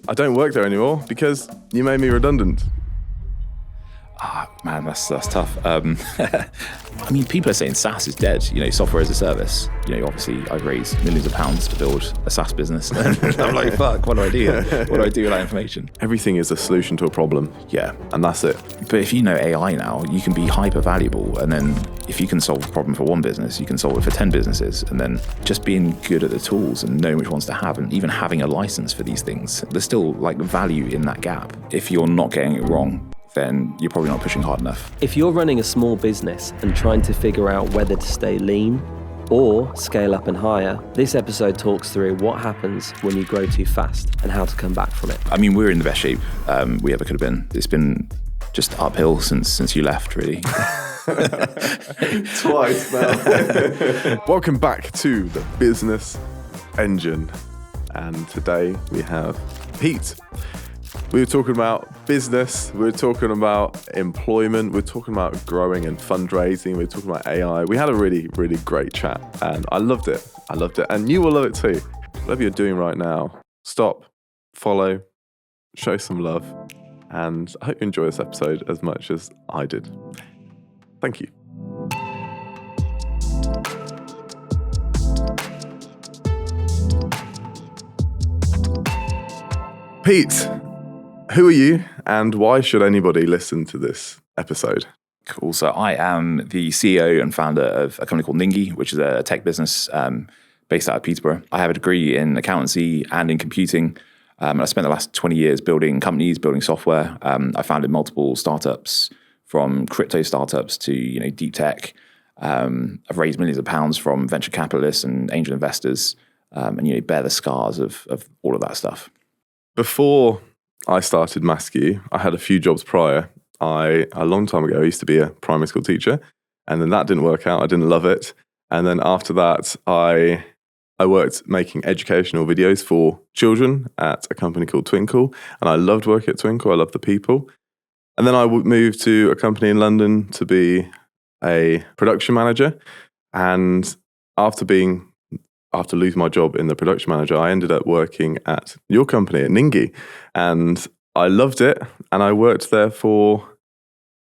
I don't work there anymore because you made me redundant. Man, that's tough. I mean, people are saying SaaS is dead, software as a service. Obviously I've raised millions of pounds to build a SaaS business. And I'm like, fuck, what do I do? What do I do with that information? Everything is a solution to a problem. Yeah. And that's it. But if you know AI now, you can be hyper valuable. And then if you can solve a problem for one business, you can solve it for 10 businesses. And then just being good at the tools and knowing which ones to have, and even having a license for these things, there's still like value in that gap. If you're not getting it wrong, then you're probably not pushing hard enough. If you're running a small business and trying to figure out whether to stay lean or scale up and hire, this episode talks through what happens when you grow too fast and how to come back from it. I mean, we're in the best shape we ever could have been. It's been just uphill since you left, really. Twice now. Welcome back to the Business Engine. And today we have Pete. We were talking about business, we were talking about employment, we were talking about growing and fundraising, we were talking about AI. We had a really, really great chat and I loved it. And you will love it too. Whatever you're doing right now, stop, follow, show some love. And I hope you enjoy this episode as much as I did. Thank you. Pete, who are you and why should anybody listen to this episode? Cool. So I am the CEO and founder of a company called Ningi, which is a tech business based out of Peterborough. I have a degree in accountancy and in computing. I spent the last 20 years building companies, building software. I founded multiple startups, from crypto startups to deep tech. I've raised millions of pounds from venture capitalists and angel investors, and bear the scars of all of that stuff. Before I started Maskew, I had a few jobs prior. A long time ago, I used to be a primary school teacher, and then that didn't work out. I didn't love it. And then after that, I worked making educational videos for children at a company called Twinkle, and I loved working at Twinkle. I loved the people. And then I moved to a company in London to be a production manager. And after losing my job in the production manager, I ended up working at your company at Ningi, and I loved it. And I worked there for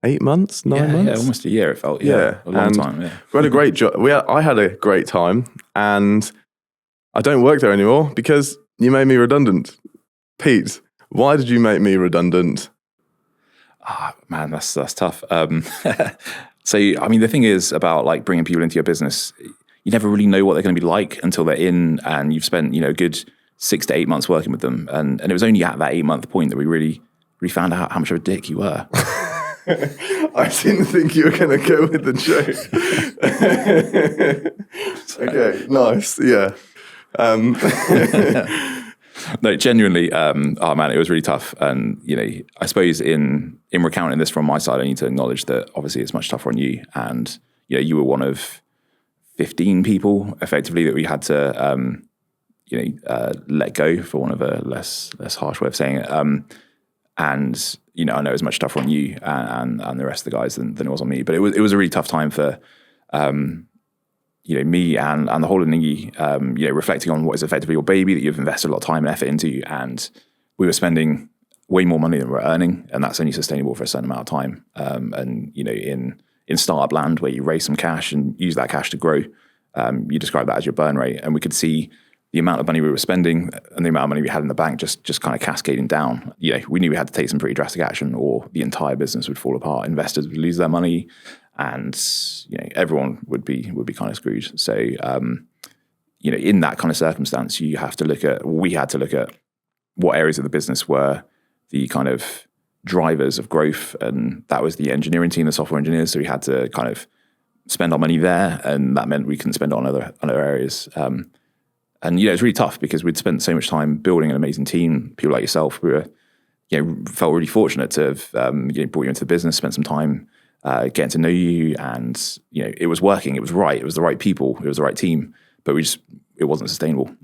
8 months, 9 months. Yeah, almost a year. It felt a long time. Yeah, we had a great job. I had a great time, and I don't work there anymore because you made me redundant. Pete, why did you make me redundant? Man, that's tough. So, I mean, the thing is about like bringing people into your business, you never really know what they're going to be like until they're in and you've spent, a good 6 to 8 months working with them. And it was only at that 8-month point that we really found out how much of a dick you were. I didn't think you were going to go with the joke. Okay, nice. Yeah. No, genuinely, man, it was really tough. And, I suppose in recounting this from my side, I need to acknowledge that obviously it's much tougher on you. And, you were one of 15 people effectively that we had to, let go, for one of a less harsh way of saying it. And, I know it was much tougher on you and the rest of the guys than it was on me. But it was a really tough time for, me and the whole of Ningi, reflecting on what is effectively your baby that you've invested a lot of time and effort into. And we were spending way more money than we're earning. And that's only sustainable for a certain amount of time. And, in startup land where you raise some cash and use that cash to grow, you describe that as your burn rate. And we could see the amount of money we were spending and the amount of money we had in the bank just kind of cascading down. We knew we had to take some pretty drastic action or the entire business would fall apart. Investors would lose their money and, everyone would be kind of screwed. So, in that kind of circumstance, we had to look at what areas of the business were the kind of drivers of growth. And that was the engineering team, the software engineers. So we had to kind of spend our money there, and that meant we couldn't spend it on other areas. And it's really tough because we'd spent so much time building an amazing team. People like yourself, we were, felt really fortunate to have brought you into the business, spent some time getting to know you, and it was working. It was right. It was the right people. It was the right team, but it wasn't sustainable.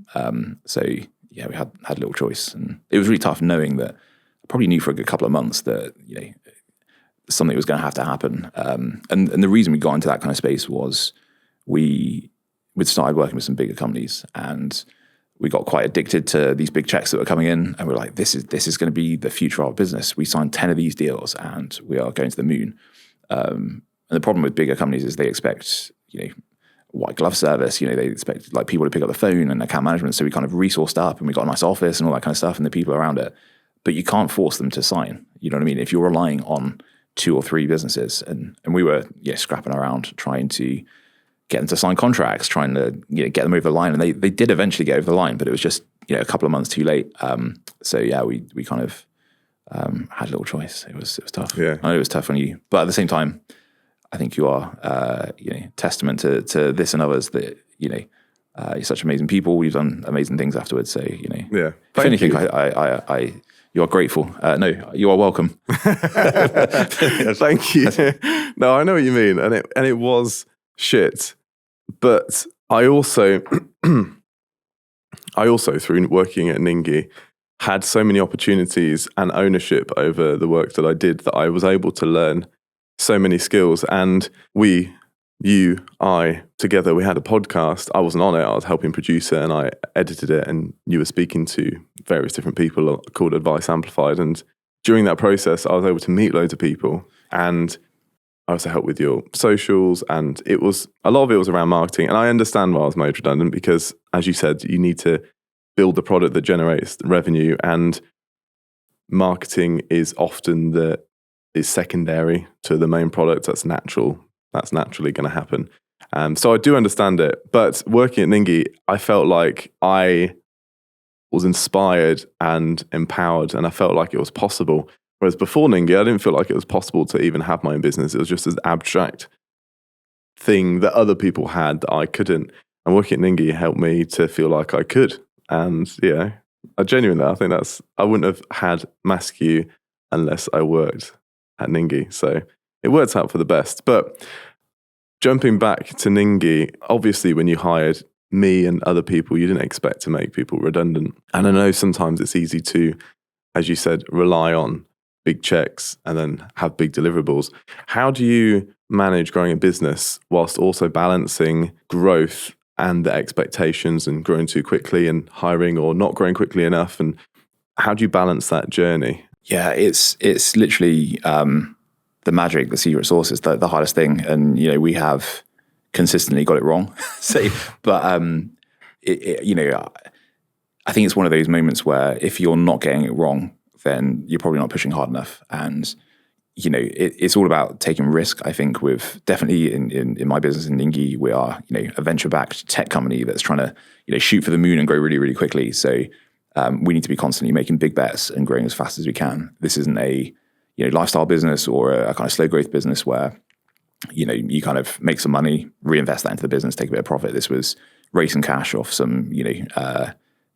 So we had little choice, and it was really tough knowing that. I probably knew for a good couple of months that something was going to have to happen. And the reason we got into that kind of space was we'd started working with some bigger companies, and we got quite addicted to these big checks that were coming in, and we're like, this is going to be the future of our business. We signed 10 of these deals and we are going to the moon. And the problem with bigger companies is they expect, white glove service, they expect like people to pick up the phone and account management. So we kind of resourced up and we got a nice office and all that kind of stuff and the people around it, but you can't force them to sign. You know what I mean? If you're relying on 2 or 3 businesses and we were scrapping around trying to get them to sign contracts, trying to get them over the line, and they did eventually get over the line, but it was just a couple of months too late. So we kind of had a little choice. It was tough. Yeah, I know it was tough on you, but at the same time, I think you are testament to this and others that you're such amazing people. We've done amazing things afterwards. So yeah. If anything, I you are grateful. No, you are welcome. Thank you. No, I know what you mean, and it was shit. But I also through working at Ningi had so many opportunities and ownership over the work that I did that I was able to learn so many skills. And I together, we had a podcast. I wasn't on it. I was helping produce it and I edited it, and you were speaking to various different people called Advice Amplified. And during that process, I was able to meet loads of people, and I also helped with your socials, and a lot of it was around marketing. And I understand why I was made redundant because, as you said, you need to build the product that generates revenue, and marketing is often is secondary to the main product. That's natural. That's naturally going to happen. So I do understand it. But working at Ningi, I felt like I was inspired and empowered, and I felt like it was possible. Whereas before Ningi, I didn't feel like it was possible to even have my own business. It was just this abstract thing that other people had that I couldn't. And working at Ningi helped me to feel like I could. And I genuinely, I think I wouldn't have had Maskew unless I worked at Ningi. So it worked out for the best. But jumping back to Ningi, obviously when you hired me and other people, you didn't expect to make people redundant. And I know sometimes it's easy to, as you said, rely on big checks and then have big deliverables. How do you manage growing a business whilst also balancing growth and the expectations and growing too quickly and hiring or not growing quickly enough? And how do you balance that journey? Yeah, it's literally the magic, the secret sauce is the hardest thing. And, we have consistently got it wrong. But I think it's one of those moments where if you're not getting it wrong, then you're probably not pushing hard enough. And, it's all about taking risk. I think with definitely in my business in Ningi, we are, a venture-backed tech company that's trying to, shoot for the moon and grow really, really quickly. So we need to be constantly making big bets and growing as fast as we can. This isn't a, lifestyle business or a kind of slow growth business where, you kind of make some money, reinvest that into the business, take a bit of profit. This was raising cash off some,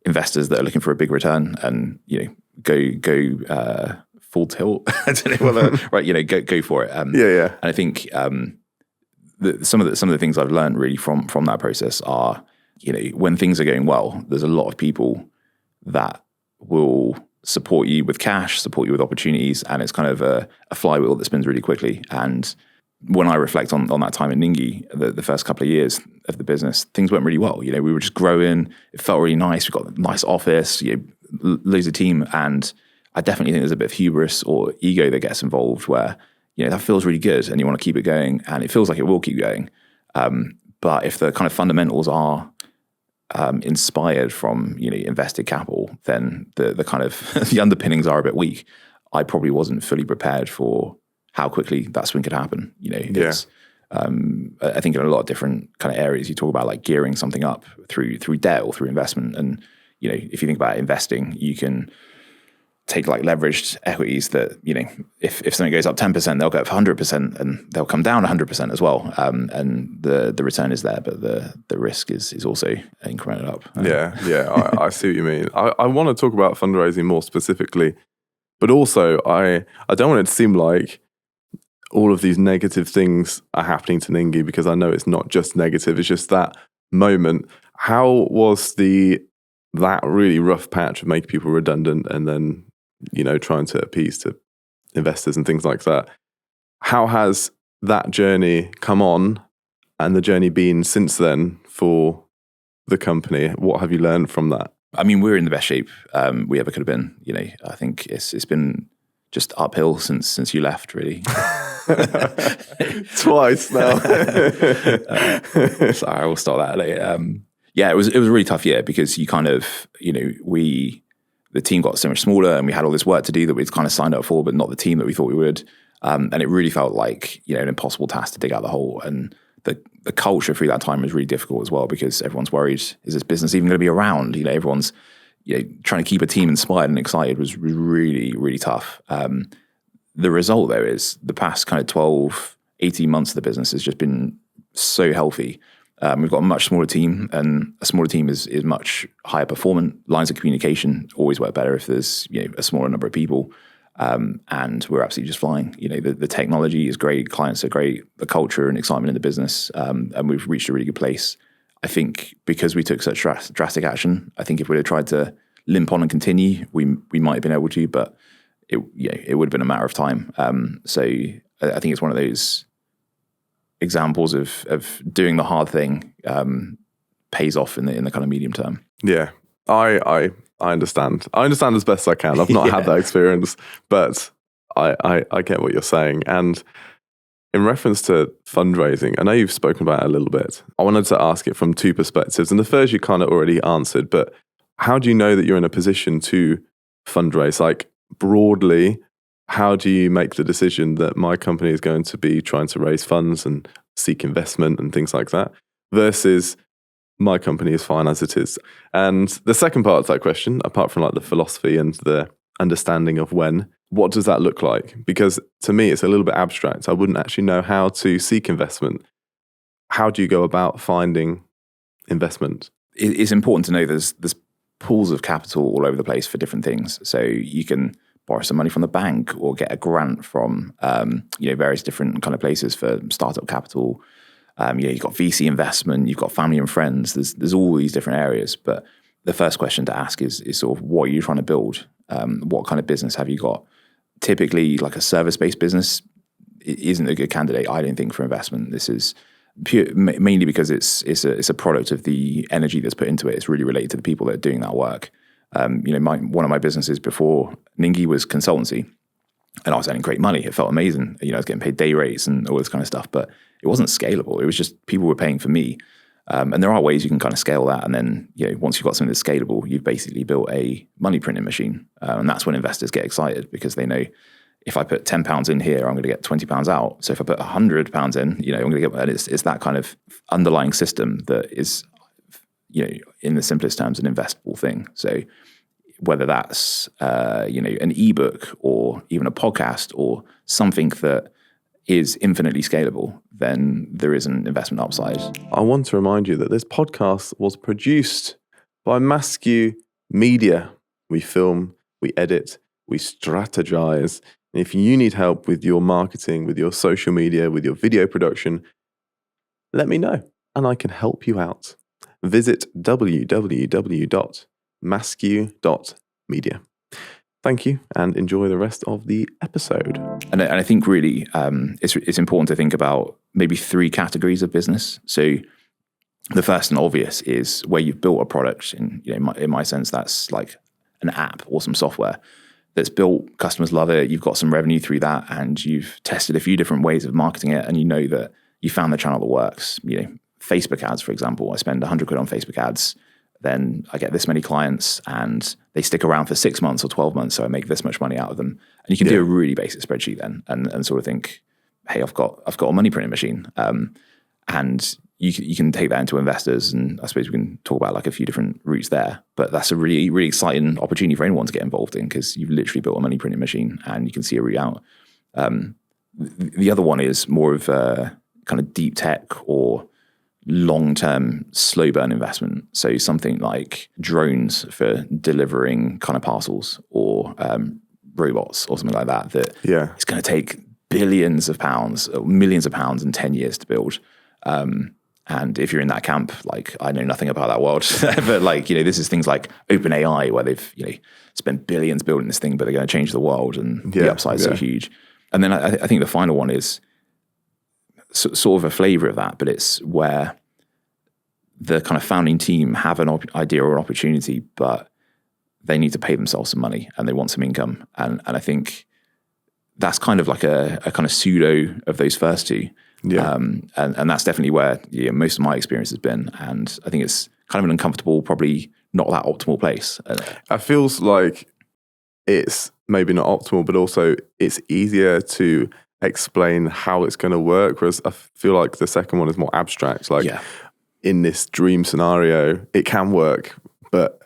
investors that are looking for a big return and, go full tilt. I don't know whether, right, go for it. Yeah. And I think some of the things I've learned really from that process are, when things are going well, there's a lot of people that will support you with cash, support you with opportunities, and it's kind of a flywheel that spins really quickly. And when I reflect on that time in Ningi, the first couple of years of the business, things went really well. We were just growing. It felt really nice. We got a nice office, loads of team. And I definitely think there's a bit of hubris or ego that gets involved where, that feels really good and you want to keep it going and it feels like it will keep going. But if the kind of fundamentals are inspired from, invested capital, then the kind of the underpinnings are a bit weak. I probably wasn't fully prepared for how quickly that swing could happen. It's, I think in a lot of different kind of areas, you talk about like gearing something up through debt or through investment. And, if you think about investing, you can take like leveraged equities that, if something goes up 10%, they'll go up 100% and they'll come down 100% as well. And the return is there, but the risk is also incremented up. I see what you mean. I want to talk about fundraising more specifically, but also I don't want it to seem like all of these negative things are happening to Ningi, because I know it's not just negative. It's just that moment. How was that really rough patch of making people redundant and then, trying to appease to investors and things like that? How has that journey come on and the journey been since then for the company? What have you learned from that? I mean, we're in the best shape we ever could have been. I think it's been just uphill since you left, really. Twice now. Sorry, I will start that later. It was a really tough year because you kind of, the team got so much smaller and we had all this work to do that we'd kind of signed up for, but not the team that we thought we would. And it really felt like, an impossible task to dig out the hole. And the culture through that time was really difficult as well because everyone's worried, is this business even going to be around? Everyone's trying to keep a team inspired and excited was really, really tough. The result, though, is the past kind of 12, 18 months of the business has just been so healthy. We've got a much smaller team, and a smaller team is much higher performant. Lines of communication always work better if there's a smaller number of people. And we're absolutely just flying. The technology is great, clients are great, the culture and excitement in the business, and we've reached a really good place. I think because we took such drastic action, I think if we'd have tried to limp on and continue, we might have been able to, but it would have been a matter of time. So I think it's one of those examples of doing the hard thing pays off in the kind of medium term. Yeah, I understand. I understand as best I can. I've not had that experience, but I get what you're saying. And in reference to fundraising, I know you've spoken about it a little bit. I wanted to ask it from two perspectives. And the first you kind of already answered, but how do you know that you're in a position to fundraise? Like broadly, how do you make the decision that my company is going to be trying to raise funds and seek investment and things like that versus my company is fine as it is? And the second part of that question, apart from like the philosophy and the understanding of when, what does that look like? Because to me, it's a little bit abstract. I wouldn't actually know how to seek investment. How do you go about finding investment? It's important to know there's pools of capital all over the place for different things. So you can borrow some money from the bank or get a grant from various different kind of places for startup capital. You've got VC investment, you've got family and friends. There's all these different areas. But the first question to ask is sort of what are you trying to build? What kind of business have you got? Typically, like a service-based business isn't a good candidate, I don't think, for investment. This is mainly because it's a product of the energy that's put into it. It's really related to the people that are doing that work. One of my businesses before Ningi was consultancy, and I was earning great money. It felt amazing. I was getting paid day rates and all this kind of stuff, but it wasn't scalable. It was just people were paying for me. And there are ways you can kind of scale that. And then, once you've got something that's scalable, you've basically built a money printing machine. And that's when investors get excited because they know if I put £10 in here, I'm going to get £20 out. So if I put £100 in, I'm going to get, and it's that kind of underlying system that is, in the simplest terms, an investable thing. So whether that's, an ebook or even a podcast or something that is infinitely scalable, then there is an investment upside. I want to remind you that this podcast was produced by Maskew Media. We film, we edit, we strategize. And if you need help with your marketing, with your social media, with your video production, let me know and I can help you out. Visit www.maskew.media. Thank you and enjoy the rest of the episode. And I think really it's important to think about maybe three categories of business. So the first and obvious is where you've built a product. In my sense, that's like an app or some software that's built, customers love it, you've got some revenue through that, and you've tested a few different ways of marketing it, and you know that you found the channel that works. Facebook ads, for example, I spend £100 on Facebook ads, then I get this many clients and they stick around for 6 months or 12 months. So I make this much money out of them. And you can do a really basic spreadsheet then and sort of think, hey, I've got a money printing machine. And you can take that into investors. And I suppose we can talk about like a few different routes there, but that's a really, really exciting opportunity for anyone to get involved in because you've literally built a money printing machine and you can see a route out. The other one is more of a kind of deep tech or long-term slow burn investment. So something like drones for delivering kind of parcels or robots or something like that it's going to take billions of pounds or millions of pounds in 10 years to build. And if you're in that camp, like I know nothing about that world, but like, this is things like OpenAI where they've, spent billions building this thing, but they're going to change the world and the upside is so huge. And then I think the final one is sort of a flavor of that, but it's where the kind of founding team have an idea or an opportunity, but they need to pay themselves some money and they want some income. And I think that's kind of like a kind of pseudo of those first two. Yeah. And that's definitely where most of my experience has been. And I think it's kind of an uncomfortable, probably not that optimal place. It feels like it's maybe not optimal, but also it's easier to explain how it's going to work. Whereas I feel like the second one is more abstract. Like in this dream scenario, it can work. But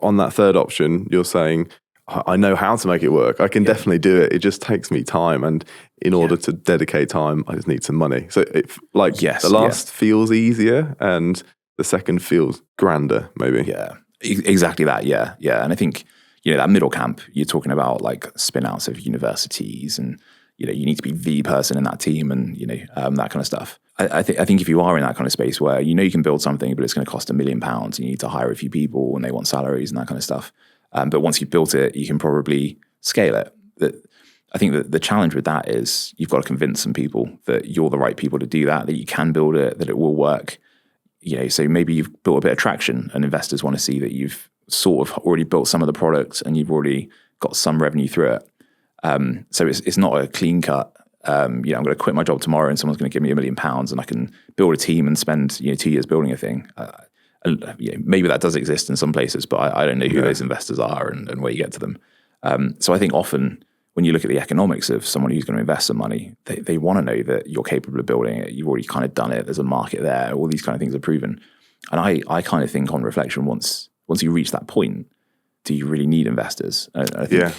on that third option, you're saying, I know how to make it work. I can definitely do it. It just takes me time. And in order to dedicate time, I just need some money. So the last feels easier and the second feels grander, maybe. Yeah, exactly that. Yeah. Yeah. And I think, that middle camp, you're talking about like spin outs of universities and, you need to be the person in that team and, that kind of stuff. I think if you are in that kind of space where, you can build something, but it's going to cost £1 million and you need to hire a few people and they want salaries and that kind of stuff. But once you've built it, you can probably scale it. I think that the challenge with that is you've got to convince some people that you're the right people to do that you can build it, that it will work. So maybe you've built a bit of traction and investors want to see that you've sort of already built some of the products and you've already got some revenue through it. So it's not a clean cut. I'm going to quit my job tomorrow and someone's going to give me £1 million and I can build a team and spend 2 years building a thing. Maybe that does exist in some places, but I don't know who those investors are and where you get to them. So I think often when you look at the economics of someone who's going to invest some money, they want to know that you're capable of building it. You've already kind of done it. There's a market there. All these kind of things are proven. And I kind of think on reflection, once you reach that point, do you really need investors? I think,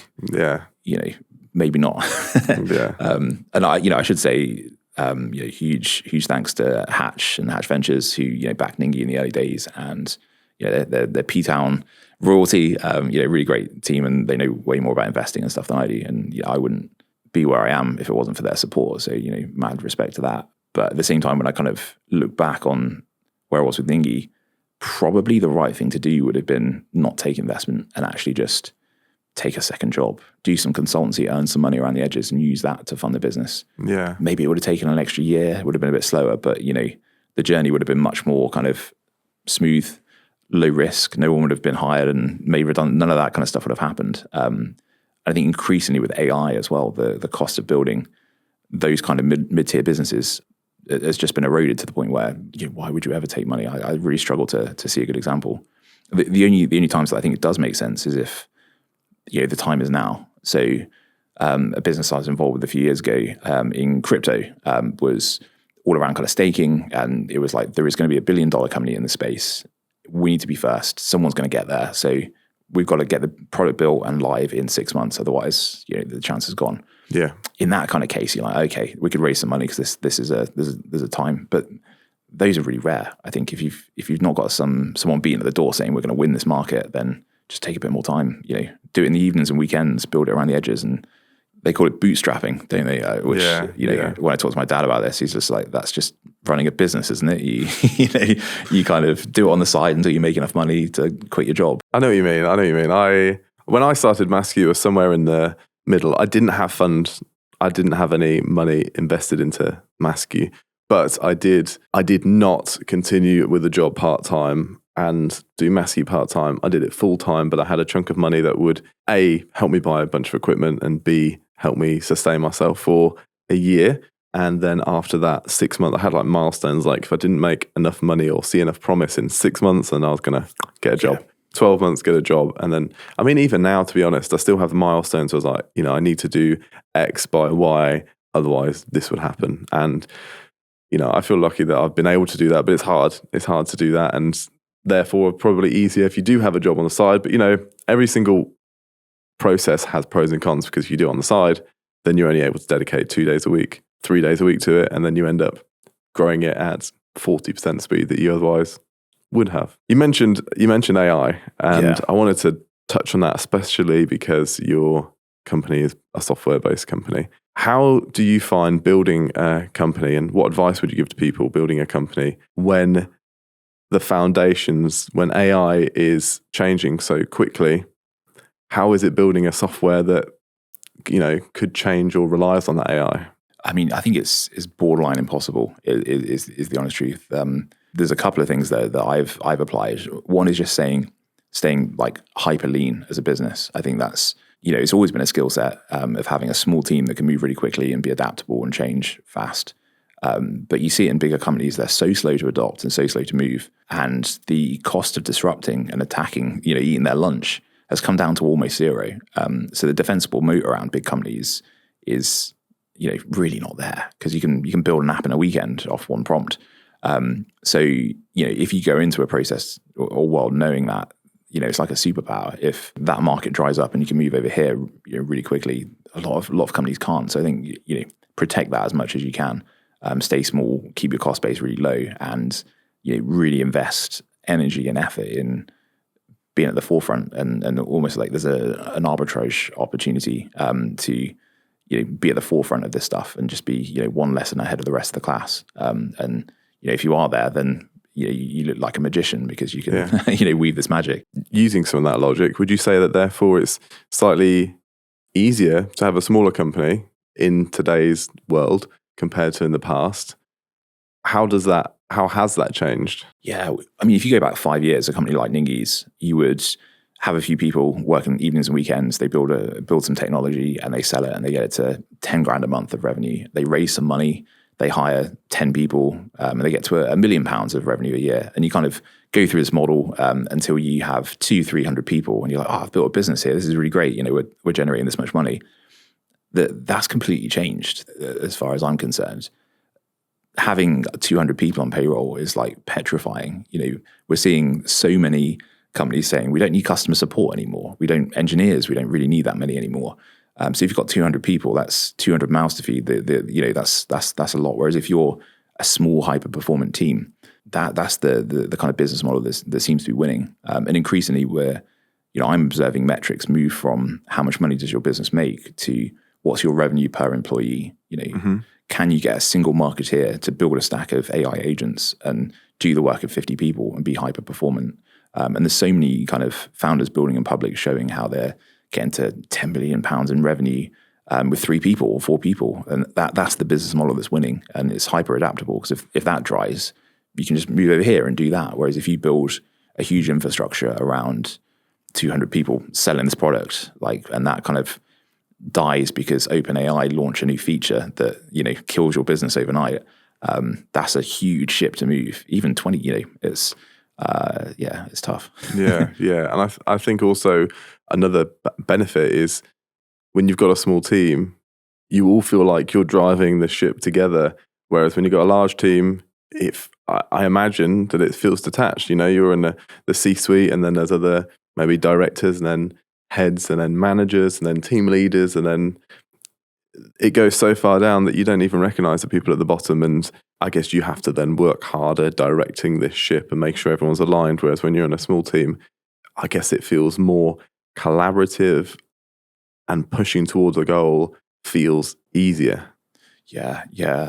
maybe not. And I should say, huge thanks to Hatch and Hatch Ventures who backed Ningi in the early days, and they're P-Town royalty. Really great team, and they know way more about investing and stuff than I do. And I wouldn't be where I am if it wasn't for their support. So mad respect to that. But at the same time, when I kind of look back on where I was with Ningi, probably the right thing to do would have been not take investment and actually just take a second job, do some consultancy, earn some money around the edges and use that to fund the business. Yeah. Maybe it would have taken an extra year, it would have been a bit slower, but the journey would have been much more kind of smooth, low risk. No one would have been hired and made redundant. None of that kind of stuff would have happened. I think increasingly with AI as well, the cost of building those kind of mid-tier businesses has just been eroded to the point where why would you ever take money? I really struggle to see a good example. The only times that I think it does make sense is if the time is now. So a business I was involved with a few years ago in crypto was all around kind of staking, and it was like there is going to be $1 billion company in the space. We need to be first. Someone's going to get there. So we've got to get the product built and live in 6 months. Otherwise, the chance is gone. Yeah. In that kind of case, you're like, okay, we could raise some money because there's a time. But those are really rare. I think if you've not got someone beating at the door saying we're going to win this market, then just take a bit more time. Do it in the evenings and weekends, build it around the edges, and they call it bootstrapping, don't they? When I talk to my dad about this, he's just like, that's just running a business, isn't it? You kind of do it on the side until you make enough money to quit your job. I know what you mean. When I started Maskew, was somewhere in the middle. I didn't have funds. I didn't have any money invested into Maskew, but I did not continue with the job part-time and do Maskew part-time. I did it full-time, but I had a chunk of money that would A, help me buy a bunch of equipment, and B, help me sustain myself for a year. And then after that 6 months, I had like milestones, like if I didn't make enough money or see enough promise in 6 months, then I was going to get a job. Yeah. 12 months, get a job. And then, even now, to be honest, I still have the milestones. I was like, I need to do X by Y, otherwise this would happen. And, I feel lucky that I've been able to do that, but it's hard. It's hard to do that. And therefore, probably easier if you do have a job on the side. But, every single process has pros and cons, because if you do it on the side, then you're only able to dedicate 2 days a week, 3 days a week to it. And then you end up growing it at 40% speed that you otherwise would have. You mentioned AI, and I wanted to touch on that, especially because your company is a software-based company. How do you find building a company, and what advice would you give to people building a company when the foundations, when AI is changing so quickly? How is it building a software that could change or relies on that AI? I mean, I think it's borderline impossible. Is the honest truth. There's a couple of things that I've applied. One is just staying like hyper lean as a business. I think that's, it's always been a skill set of having a small team that can move really quickly and be adaptable and change fast. But you see it in bigger companies, they're so slow to adopt and so slow to move. And the cost of disrupting and attacking, eating their lunch has come down to almost zero. So the defensible moat around big companies is, really not there, because you can build an app in a weekend off one prompt. So, if you go into a process or world knowing that, it's like a superpower. If that market dries up and you can move over here, really quickly, a lot of companies can't. So I think, protect that as much as you can. Stay small, keep your cost base really low, and really invest energy and effort in being at the forefront, and almost like there's an arbitrage opportunity to be at the forefront of this stuff and just be one lesson ahead of the rest of the class. And if you are there, then you look like a magician, because you can weave this magic. Using some of that logic, would you say that therefore it's slightly easier to have a smaller company in today's world compared to in the past? How has that changed? Yeah, I mean, if you go back 5 years, a company like Ningi's, you would have a few people working evenings and weekends. They build some technology and they sell it, and they get it to 10 grand a month of revenue. They raise some money, they hire 10 people, and they get to £1 million of revenue a year. And you kind of go through this model until you have 200-300 people, and you're like, oh, I've built a business here. This is really great. We're generating this much money. That's completely changed as far as I'm concerned. Having 200 people on payroll is like petrifying. We're seeing so many companies saying we don't need customer support anymore. We don't really need that many anymore. So if you've got 200 people, that's 200 mouths to feed. That's a lot. Whereas if you're a small hyper-performant team, that's the kind of business model that seems to be winning. And increasingly, I'm observing metrics move from how much money does your business make to what's your revenue per employee. Can you get a single marketeer to build a stack of AI agents and do the work of 50 people and be hyper-performant? And there's so many kind of founders building in public showing how they're getting to £10 billion in revenue with 3 people or 4 people. And that's the business model that's winning. And it's hyper adaptable, because if that dries, you can just move over here and do that. Whereas if you build a huge infrastructure around 200 people selling this product, and that kind of dies because OpenAI launch a new feature that, kills your business overnight, that's a huge ship to move. Even 20, it's tough. Yeah. And I think also another benefit is when you've got a small team, you all feel like you're driving the ship together. Whereas when you've got a large team, I imagine that it feels detached. You're in the C-suite, and then there's other maybe directors, and then heads, and then managers, and then team leaders, and then it goes so far down that you don't even recognize the people at the bottom. And I guess you have to then work harder directing this ship and make sure everyone's aligned. Whereas when you're in a small team, I guess it feels more collaborative, and pushing towards a goal feels easier. Yeah.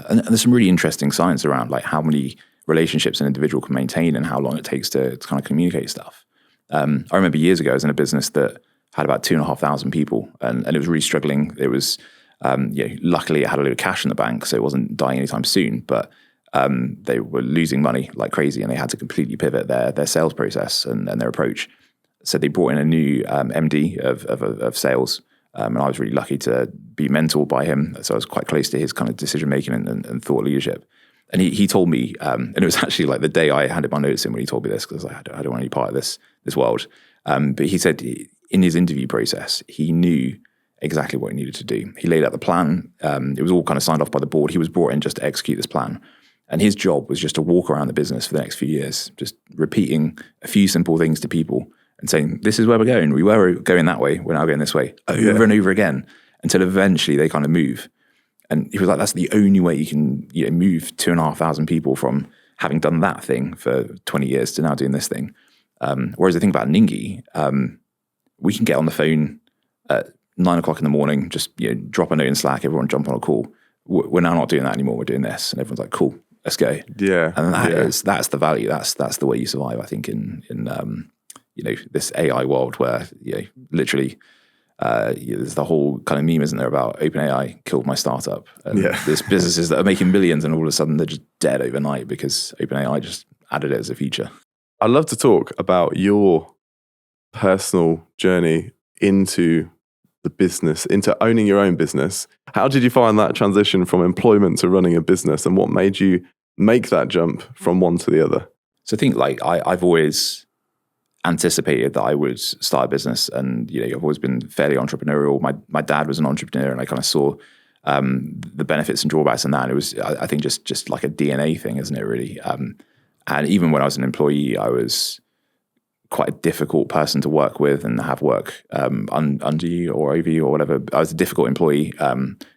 And there's some really interesting science around how many relationships an individual can maintain and how long it takes to kind of communicate stuff. I remember years ago I was in a business that had about 2,500 people, and it was really struggling. It was, luckily it had a load of cash in the bank, so it wasn't dying anytime soon, but they were losing money like crazy, and they had to completely pivot their sales process and their approach. So they brought in a new MD of sales, and I was really lucky to be mentored by him. So I was quite close to his kind of decision making and thought leadership. And he told me, and it was actually the day I handed my notice in when he told me this, because I don't want any part of this world. But he said in his interview process, he knew exactly what he needed to do. He laid out the plan. It was all kind of signed off by the board. He was brought in just to execute this plan. And his job was just to walk around the business for the next few years, just repeating a few simple things to people and saying, this is where we're going. We were going that way. We're now going this way, over and over again, until eventually they kind of move. And he was like, that's the only way you can move 2,500 people from having done that thing for 20 years to now doing this thing. Whereas the thing about Ningi, we can get on the phone at 9 o'clock in the morning, just drop a note in Slack, everyone jump on a call. We're now not doing that anymore. We're doing this. And everyone's like, cool, let's go. Yeah. And that's the value. That's the way you survive, I think, in this AI world where literally there's the whole kind of meme, isn't there, about OpenAI killed my startup. And Yeah. there's businesses that are making millions and all of a sudden they're just dead overnight because OpenAI just added it as a feature. I'd love to talk about your personal journey into the business, into owning your own business. How did you find that transition from employment to running a business, and what made you make that jump from one to the other? So I think I've always anticipated that I would start a business, and I've always been fairly entrepreneurial. My dad was an entrepreneur, and I kind of saw the benefits and drawbacks in that. And it was, I think, just like a DNA thing, isn't it, really? And even when I was an employee, I was quite a difficult person to work with and have work under you or over you or whatever. I was a difficult employee,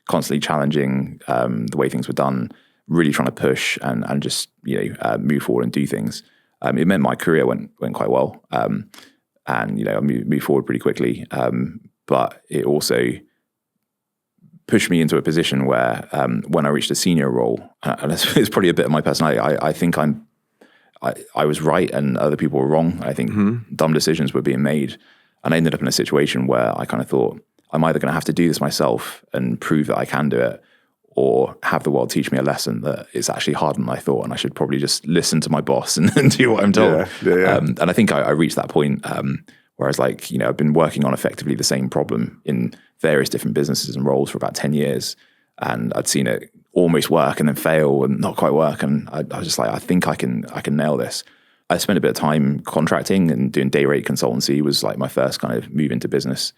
constantly challenging the way things were done, really trying to push and just move forward and do things. It meant my career went quite well, and I moved forward pretty quickly. But it also pushed me into a position where when I reached a senior role, and it's probably a bit of my personality, I think I was right and other people were wrong. I think dumb decisions were being made. And I ended up in a situation where I kind of thought, I'm either going to have to do this myself and prove that I can do it, or have the world teach me a lesson that it's actually harder than I thought, and I should probably just listen to my boss and do what I'm told. Yeah. And I think I reached that point where I was like, I've been working on effectively the same problem in various different businesses and roles for about 10 years. And I'd seen it almost work and then fail and not quite work. And I was just like, I think I can nail this. I spent a bit of time contracting and doing day rate consultancy. Was like my first kind of move into business,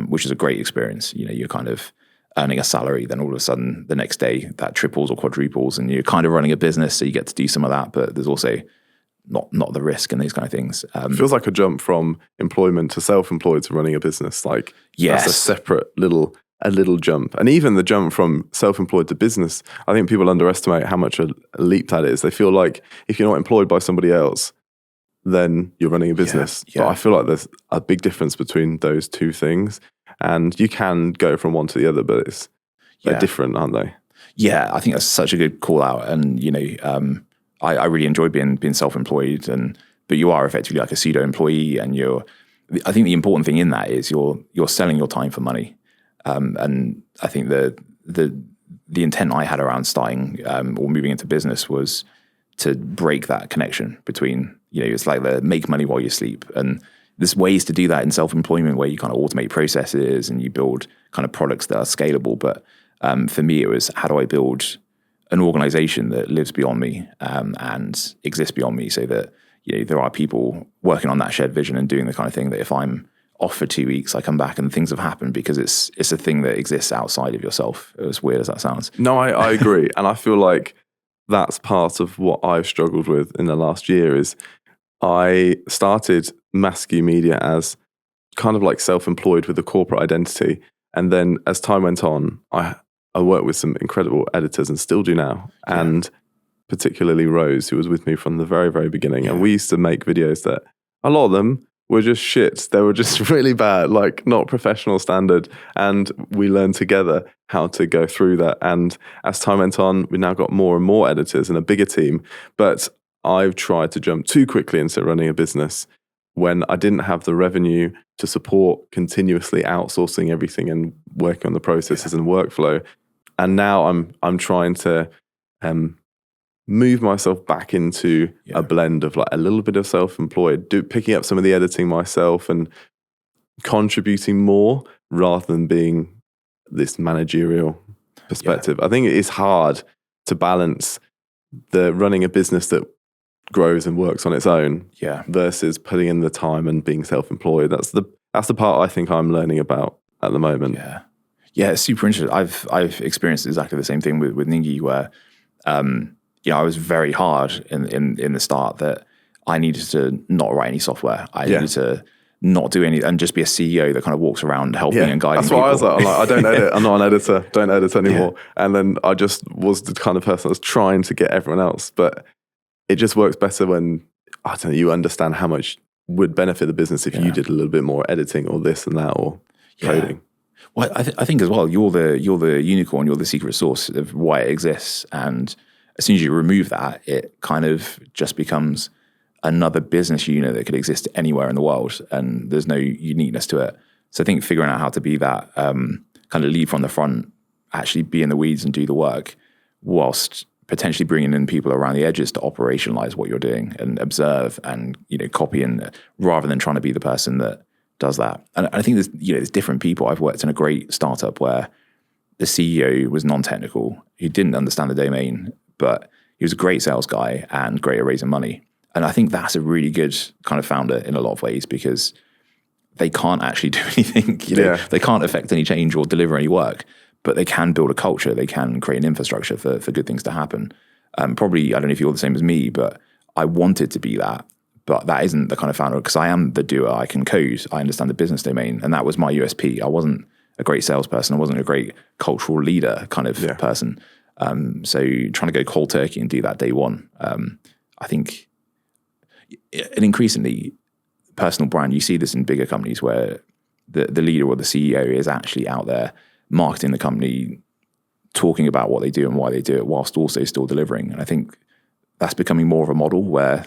which is a great experience. You're kind of earning a salary, then all of a sudden the next day that triples or quadruples, and you're kind of running a business, so you get to do some of that, but there's also not the risk and these kind of things. It feels like a jump from employment to self-employed to running a business. Like, yes, that's a separate little jump. And even the jump from self-employed to business, I think people underestimate how much a leap that is. They feel like if you're not employed by somebody else, then you're running a business. Yeah. But I feel like there's a big difference between those two things. And you can go from one to the other, but they're different, aren't they? Yeah, I think that's such a good call out. And, I really enjoy being self-employed, but you are effectively like a pseudo employee, and I think the important thing in that is you're selling your time for money. And I think the intent I had around starting or moving into business was to break that connection between, it's like the make money while you sleep. And there's ways to do that in self-employment where you kind of automate processes and you build kind of products that are scalable. But for me, it was, how do I build an organization that lives beyond me and exists beyond me, so that there are people working on that shared vision and doing the kind of thing that if I'm off for 2 weeks, I come back and things have happened because it's a thing that exists outside of yourself. As weird as that sounds. No, I agree. And I feel like that's part of what I've struggled with in the last year. Is I started Maskew Media as kind of like self-employed with a corporate identity. And then as time went on, I worked with some incredible editors and still do now. Yeah. And particularly Rose, who was with me from the very, very beginning. Yeah. And we used to make videos that a lot of them were just shit. They were just really bad, like not professional standard. And we learned together how to go through that. And as time went on, we now got more and more editors and a bigger team. But I've tried to jump too quickly into running a business when I didn't have the revenue to support continuously outsourcing everything and working on the processes and workflow. And now I'm trying to move myself back into a blend of like a little bit of self-employed, picking up some of the editing myself and contributing more rather than being this managerial perspective. I think it is hard to balance the running a business that grows and works on its own versus putting in the time and being self-employed. That's the part I think I'm learning about at the moment. Yeah, it's super interesting. I've experienced exactly the same thing with Ningi, where I was very hard in the start that I needed to not write any software. I needed to not do any and just be a CEO that kind of walks around helping and guiding people. That's what I was like. I don't edit. I'm not an editor. Don't edit anymore. And then I just was the kind of person that was trying to get everyone else. But it just works better when, I don't know, you understand how much would benefit the business if you did a little bit more editing or this and that or coding. Well, I think as well, you're the unicorn, you're the secret sauce of why it exists. And as soon as you remove that, it kind of just becomes another business unit that could exist anywhere in the world, and there's no uniqueness to it. So I think figuring out how to be that kind of lead from the front, actually be in the weeds and do the work, whilst potentially bringing in people around the edges to operationalize what you're doing and observe and copy, and rather than trying to be the person that does that. And I think there's different people. I've worked in a great startup where the CEO was non-technical. He didn't understand the domain, but he was a great sales guy and great at raising money. And I think that's a really good kind of founder in a lot of ways, because they can't actually do anything. They can't affect any change or deliver any work, but they can build a culture. They can create an infrastructure for good things to happen. Probably, I don't know if you're the same as me, but I wanted to be that. But that isn't the kind of founder, because I am the doer. I can code. I understand the business domain. And that was my USP. I wasn't a great salesperson. I wasn't a great cultural leader kind of person. So trying to go cold turkey and do that day one, I think, and increasingly, personal brand, you see this in bigger companies where the leader or the CEO is actually out there marketing the company, talking about what they do and why they do it, whilst also still delivering. And I think that's becoming more of a model where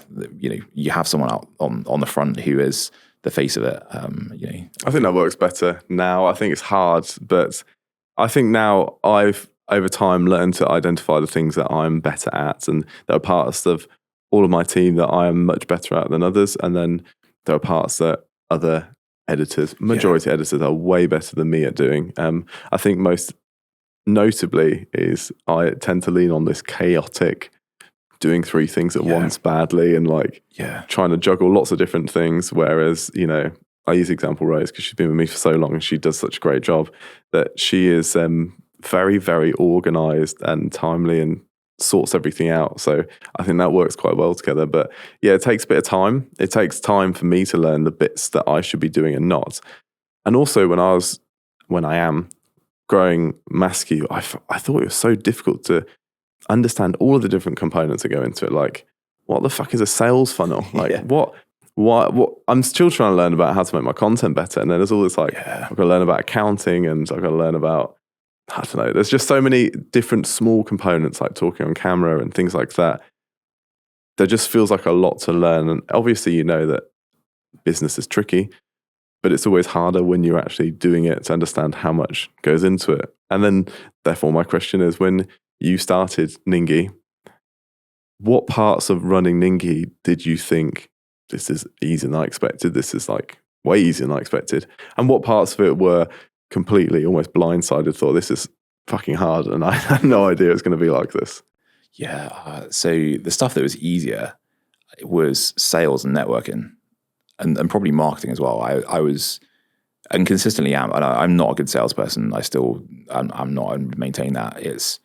you have someone out on the front who is the face of it. I think that works better now. I think it's hard, but I think now I've over time learned to identify the things that I'm better at, and there are parts of all of my team that I am much better at than others, and then there are parts that other majority editors are way better than me at doing. I think most notably is I tend to lean on this chaotic doing three things at once badly and trying to juggle lots of different things. Whereas, I use example Rose because she's been with me for so long and she does such a great job that she is very, very organized and timely and sorts everything out. So I think that works quite well together. But it takes a bit of time. It takes time for me to learn the bits that I should be doing and not. And also when I am growing Maskew, I thought it was so difficult to understand all of the different components that go into it. Like, what the fuck is a sales funnel? Like, what I'm still trying to learn about how to make my content better. And then there's all this I've got to learn about accounting, and I've got to learn about, I don't know, there's just so many different small components like talking on camera and things like that. There just feels like a lot to learn. And obviously, that business is tricky, but it's always harder when you're actually doing it to understand how much goes into it. And then, therefore, my question is, when you started Ningi, what parts of running Ningi did you think, this is easier than I expected, this is way easier than I expected? And what parts of it were completely almost blindsided, thought this is fucking hard and I had no idea it's going to be like this? So the stuff that was easier was sales and networking and probably marketing as well. I was, and consistently am, and I'm not a good salesperson. I'm not, and maintain that. It's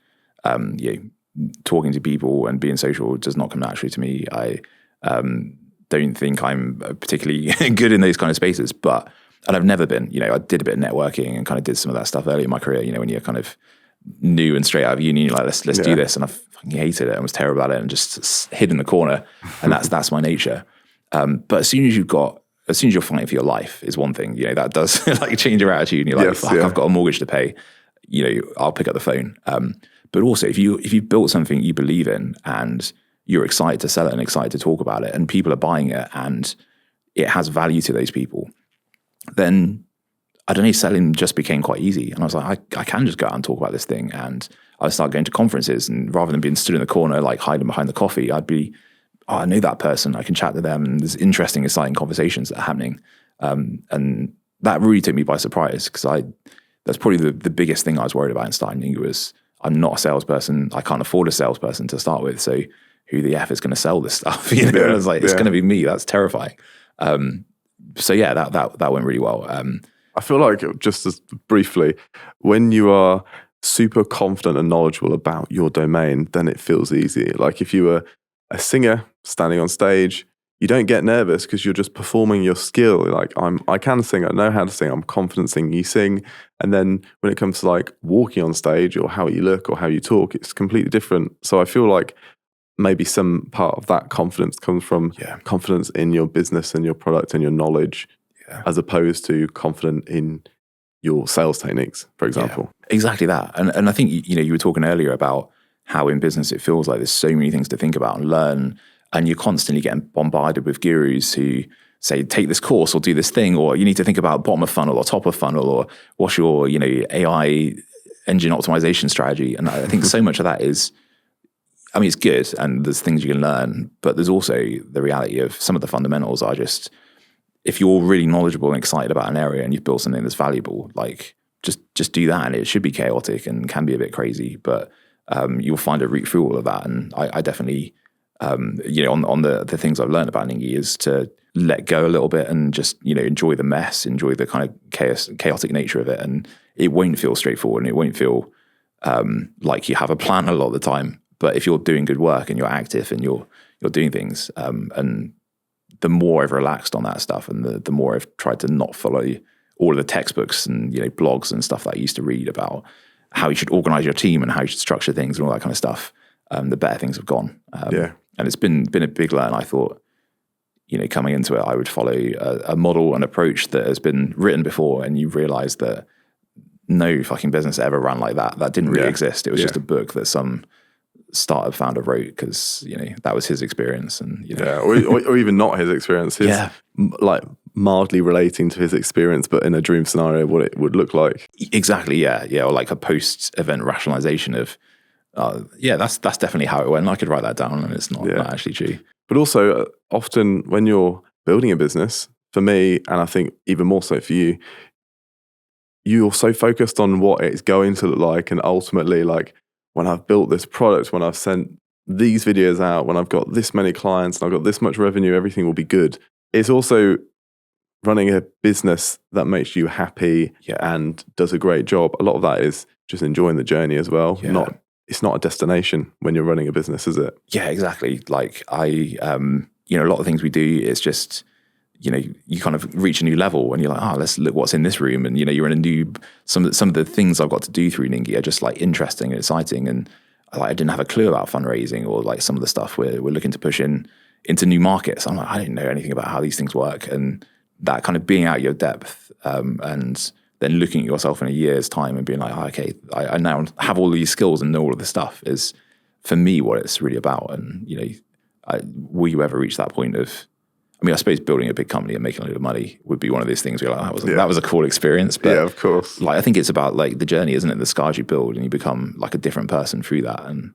talking to people and being social does not come naturally to me. I don't think I'm particularly good in those kind of spaces, and I've never been. I did a bit of networking and kind of did some of that stuff early in my career. When you're kind of new and straight out of uni, you're like, let's do this, and I fucking hated it and was terrible at it and just hid in the corner. And that's my nature. But as soon as you're fighting for your life is one thing. That does change your attitude. And you're like, I've got a mortgage to pay. I'll pick up the phone. But also, if you've built something you believe in and you're excited to sell it and excited to talk about it, and people are buying it and it has value to those people, then I don't know, selling just became quite easy. And I was like, I can just go out and talk about this thing. And I started going to conferences, and rather than being stood in the corner, hiding behind the coffee, I'd be, I know that person, I can chat to them, and there's interesting, exciting conversations that are happening. And that really took me by surprise, because that's probably the biggest thing I was worried about in starting Ningi was, I'm not a salesperson. I can't afford a salesperson to start with. So who the F is going to sell this stuff? And I was like, it's going to be me. That's terrifying. That went really well. I feel like, just as briefly, when you are super confident and knowledgeable about your domain, then it feels easy. Like if you were a singer standing on stage, you don't get nervous because you're just performing your skill. Like I can sing, I know how to sing, I'm confident singing, you sing. And then when it comes to walking on stage or how you look or how you talk, it's completely different. So I feel like maybe some part of that confidence comes from confidence in your business and your product and your knowledge, as opposed to confident in your sales techniques, for example. Yeah, exactly that. And I think, you were talking earlier about how in business it feels like there's so many things to think about and learn, and you're constantly getting bombarded with gurus who say, take this course or do this thing, or you need to think about bottom of funnel or top of funnel, or what's your, AI engine optimization strategy. And I think so much of that is, I mean, it's good and there's things you can learn, but there's also the reality of some of the fundamentals are just, if you're really knowledgeable and excited about an area and you've built something that's valuable, like just do that. And it should be chaotic and can be a bit crazy, but you'll find a route through all of that. And I definitely, on the things I've learned about Ningi is to let go a little bit and just, enjoy the mess, enjoy the kind of chaotic nature of it. And it won't feel straightforward and it won't feel like you have a plan a lot of the time. But if you're doing good work and you're active and you're doing things, and the more I've relaxed on that stuff and the more I've tried to not follow all of the textbooks and blogs and stuff that I used to read about how you should organize your team and how you should structure things and all that kind of stuff, the better things have gone. And it's been a big learn. I thought, coming into it, I would follow a model and approach that has been written before, and you realize that no fucking business ever ran like that. That didn't really exist. It was just a book that some startup founder wrote because that was his experience, and or even not his experience. Like mildly relating to his experience, but in a dream scenario, what it would look like. Exactly, or like a post-event rationalization of, that's definitely how it went. I could write that down, and it's not actually true. But also, often when you're building a business, for me, and I think even more so for you, you're so focused on what it's going to look like, and ultimately, like, when I've built this product, when I've sent these videos out, when I've got this many clients and I've got this much revenue, everything will be good. It's also running a business that makes you happy and does a great job. A lot of that is just enjoying the journey as well. It's not a destination when you're running a business, is it? Yeah, exactly. Like a lot of things we do is just, you kind of reach a new level and you're like, let's look what's in this room. And, you're in a new, some of the things I've got to do through Ningi are just like interesting and exciting. And I didn't have a clue about fundraising or like some of the stuff we're looking to push into new markets. I'm like, I didn't know anything about how these things work. And that kind of being out your depth, and then looking at yourself in a year's time and being like, okay, I now have all these skills and know all of this stuff is for me what it's really about. And, will you ever reach that point of, I suppose building a big company and making a lot of money would be one of those things where you're like, that was a cool experience. But of course. Like, I think it's about like the journey, isn't it? The scars you build and you become like a different person through that. And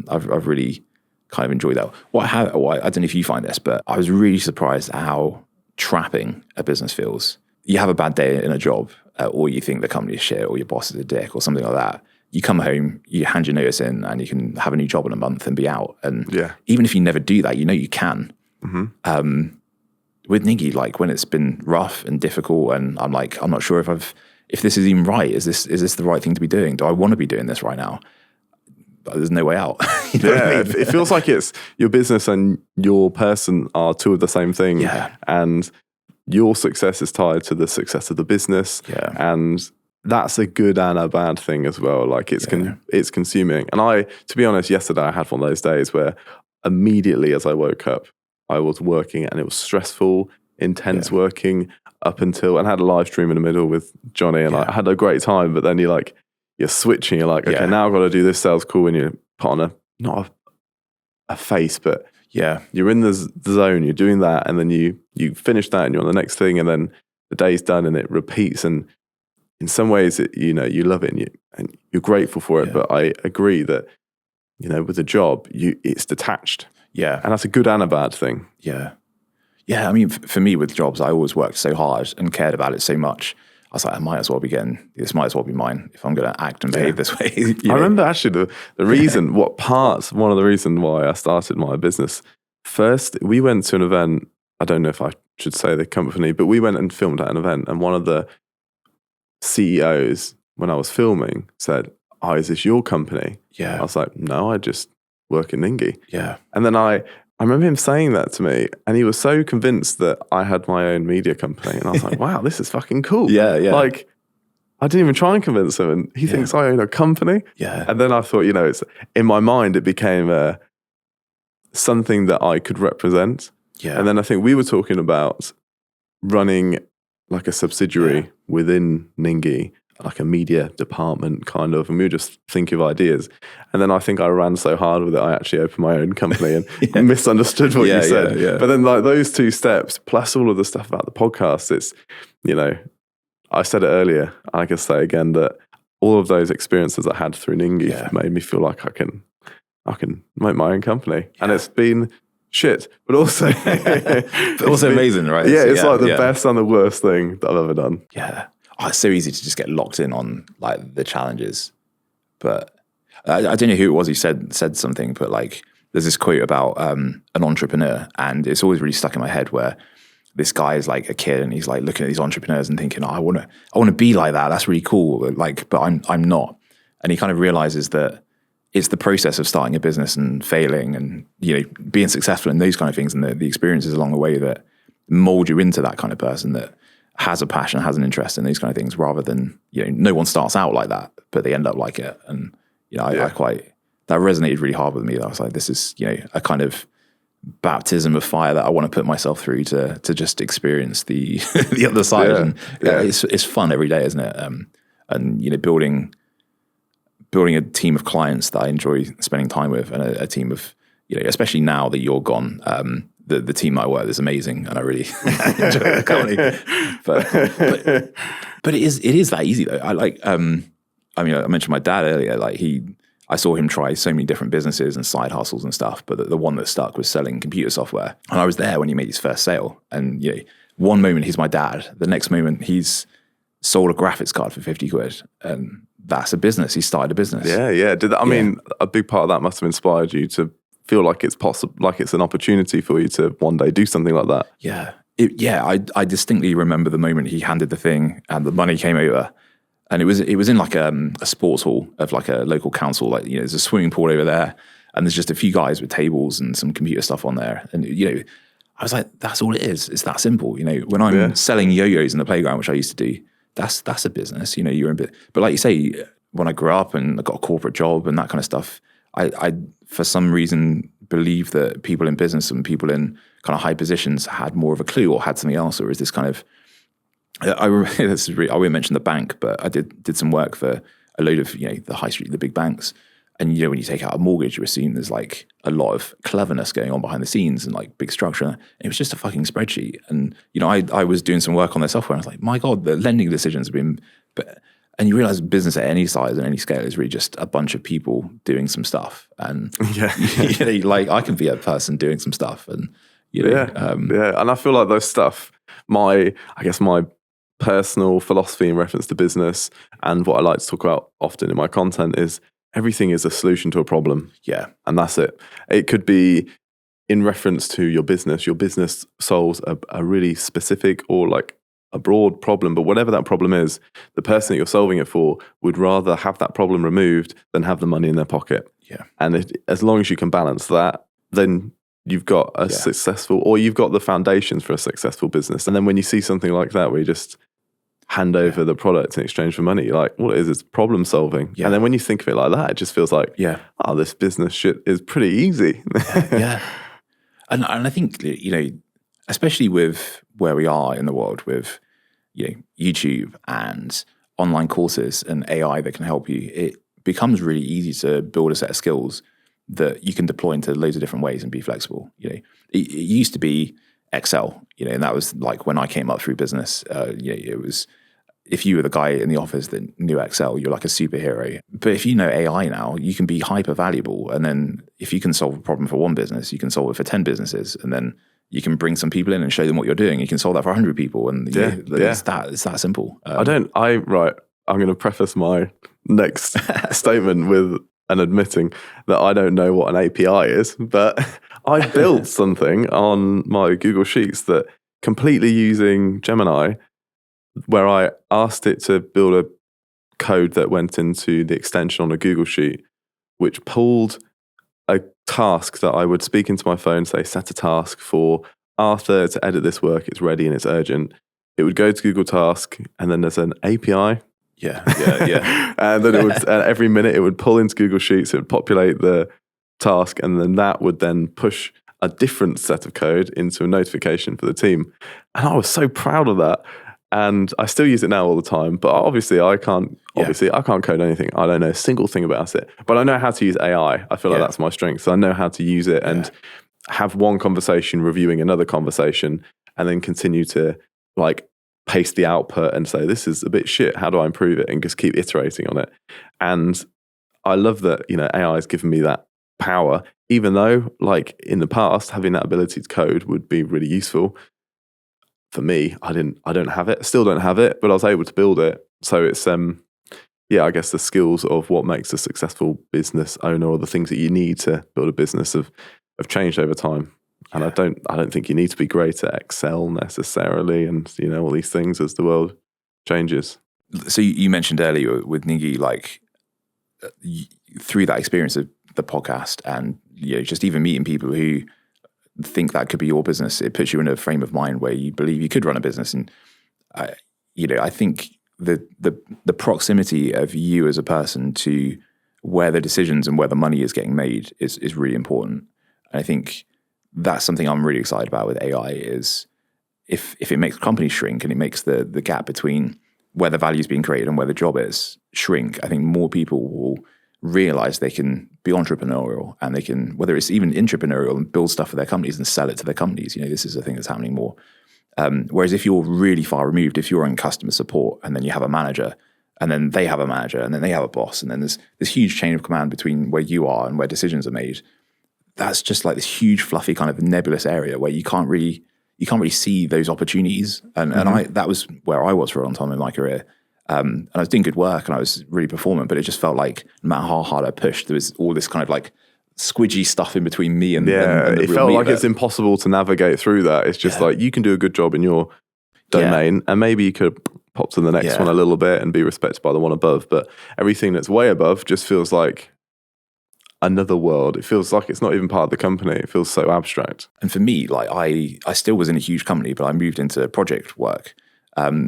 I've really kind of enjoyed that. I don't know if you find this, but I was really surprised at how trapping a business feels. You have a bad day in a job, or you think the company is shit, or your boss is a dick, or something like that. You come home, you hand your notice in, and you can have a new job in a month and be out. And even if you never do that, you can. Mm-hmm. With Ningi, like when it's been rough and difficult, and I'm like, I'm not sure if this is even right. Is this the right thing to be doing? Do I want to be doing this right now? But there's no way out. What I mean? It feels like it's your business and your person are two of the same thing. Yeah. And your success is tied to the success of the business. Yeah. And that's a good and a bad thing as well. Like it's consuming. And to be honest, yesterday I had one of those days where immediately as I woke up, I was working and it was stressful, intense working up until, and I had a live stream in the middle with Johnny, and I had a great time. But then you're switching. You're like, okay, now I've got to do this sales call, and you put on not a face, but you're in the zone. You're doing that, and then you finish that, and you're on the next thing, and then the day's done, and it repeats. And in some ways, you love it, and you're grateful for it. But I agree that with a job, it's detached. Yeah. And that's a good and a bad thing. Yeah. Yeah. I mean, for me with jobs, I always worked so hard and cared about it so much. I was like, this might as well be mine if I'm going to act and behave this way. I remember actually the reason, one of the reasons why I started my business. First, we went to an event. I don't know if I should say the company, but we went and filmed at an event. And one of the CEOs, when I was filming, said, is this your company? Yeah. I was like, no, I just work in Ningi. Yeah. And then I remember him saying that to me, and he was so convinced that I had my own media company. And I was like, wow, this is fucking cool. Yeah. Like, I didn't even try and convince him, and he thinks I own a company. Yeah. And then I thought, it's in my mind, it became something that I could represent. Yeah. And then I think we were talking about running like a subsidiary within Ningi. like a media department kind of, and we were just thinking of ideas. And then I think I ran so hard with it, I actually opened my own company and misunderstood what you said. Yeah. But then like those two steps, plus all of the stuff about the podcast, it's, I said it earlier, I can say again that all of those experiences I had through Ningi made me feel like I can make my own company. And it's been shit, but also amazing, right? Yeah, it's like the best and the worst thing that I've ever done. Yeah. Oh, it's so easy to just get locked in on like the challenges. But I don't know who it was who said something, but like there's this quote about an entrepreneur, and it's always really stuck in my head, where this guy is like a kid and he's like looking at these entrepreneurs and thinking, I want to be like that. That's really cool. Like, but I'm not. And he kind of realizes that it's the process of starting a business and failing and, being successful in those kind of things, and the experiences along the way that mold you into that kind of person that has a passion, has an interest in these kind of things, rather than, no one starts out like that, but they end up like it. And, I quite, that resonated really hard with me. I was like, this is, a kind of baptism of fire that I want to put myself through to just experience the the other side. And it's fun every day, isn't it? And building a team of clients that I enjoy spending time with, and a team of, especially now that you're gone, the team I work with is amazing, and I really enjoy the company. But it is that easy though. I mentioned my dad earlier. Like I saw him try so many different businesses and side hustles and stuff, but the one that stuck was selling computer software. And I was there when he made his first sale. And one moment he's my dad, the next moment he's sold a graphics card for 50 quid, and that's a business. He started a business. Yeah. I mean, a big part of that must have inspired you to feel like it's possible, like it's an opportunity for you to one day do something like that. Yeah. I distinctly remember the moment he handed the thing and the money came over. And it was in like a sports hall of like a local council. Like, there's a swimming pool over there, and there's just a few guys with tables and some computer stuff on there. And I was like, that's all it is. It's that simple. When I'm selling yo-yos in the playground, which I used to do, that's a business. You're in bit. But like you say, when I grew up and I got a corporate job and that kind of stuff, I for some reason believe that people in business and people in kind of high positions had more of a clue or had something else, or is this kind of. I won't mention the bank, but I did some work for a load of the high street, the big banks, and when you take out a mortgage, you assume there's like a lot of cleverness going on behind the scenes and like big structure. And it was just a fucking spreadsheet, and I was doing some work on their software, and I was like, my god, the lending decisions have been. And you realize business at any size and any scale is really just a bunch of people doing some stuff, and like I can be a person doing some stuff, and and I feel like those stuff. My personal philosophy in reference to business, and what I like to talk about often in my content, is everything is a solution to a problem. Yeah. And that's it. It could be in reference to your business. Your business solves a really specific or like a broad problem, but whatever that problem is, the person that you're solving it for would rather have that problem removed than have the money in their pocket. Yeah. And as long as you can balance that, then you've got a successful, or you've got the foundations for a successful business. And then when you see something like that, where you just hand over the product in exchange for money, you're like, what it is, it's problem solving. Yeah. And then when you think of it like that, it just feels like, this business shit is pretty easy. And I think, especially with where we are in the world with, YouTube and online courses and AI that can help you, it becomes really easy to build a set of skills that you can deploy into loads of different ways and be flexible. It used to be Excel, and that was like when I came up through business. It was, if you were the guy in the office that knew Excel, you're like a superhero. But if you know AI now, you can be hyper valuable. And then if you can solve a problem for one business, you can solve it for 10 businesses, and then you can bring some people in and show them what you're doing. You can solve that for 100 people, and it's that simple. I'm going to preface my next statement with and admitting that I don't know what an API is, but I built something on my Google Sheets that completely using Gemini, where I asked it to build a code that went into the extension on a Google Sheet, which pulled a task that I would speak into my phone, say, set a task for Arthur to edit this work, it's ready and it's urgent. It would go to Google Task, and then there's an API. Yeah. And then it would every minute it would pull into Google Sheets, it would populate the task, and then that would then push a different set of code into a notification for the team. And I was so proud of that. And I still use it now all the time, but obviously I can't code anything. I don't know a single thing about it, but I know how to use AI. I feel like that's my strength. So I know how to use it and have one conversation reviewing another conversation, and then continue to like paste the output and say, this is a bit shit. How do I improve it? And just keep iterating on it. And I love that, AI has given me that power, even though like in the past, having that ability to code would be really useful. For me, I don't have it, still don't have it, but I was able to build it. So it's, I guess the skills of what makes a successful business owner, or the things that you need to build a business have changed over time. And I don't think you need to be great at Excel necessarily, and all these things as the world changes. So you mentioned earlier with Ningi, like through that experience of the podcast, and just even meeting people who think that could be your business, it puts you in a frame of mind where you believe you could run a business. And I think the proximity of you as a person to where the decisions and where the money is getting made is really important. And I think that's something I'm really excited about with AI, is if it makes companies shrink and it makes the gap between where the value is being created and where the job is shrink, I think more people will realize they can be entrepreneurial, and they can, whether it's even entrepreneurial, and build stuff for their companies and sell it to their companies. This is a thing that's happening more. Whereas if you're really far removed, if you're in customer support and then you have a manager, and then they have a manager, and then they have a boss, and then there's this huge chain of command between where you are and where decisions are made, that's just like this huge fluffy kind of nebulous area where you can't really see those opportunities. And that was where I was for a long time in my career. And I was doing good work and I was really performant, but it just felt like no matter how hard I pushed, there was all this kind of like squidgy stuff in between me and the it felt like it's impossible to navigate through that. It's just like you can do a good job in your domain, and maybe you could pop to the next one a little bit and be respected by the one above, but everything that's way above just feels like another world. It feels like it's not even part of the company. It feels so abstract. And for me, like I still was in a huge company, but I moved into project work.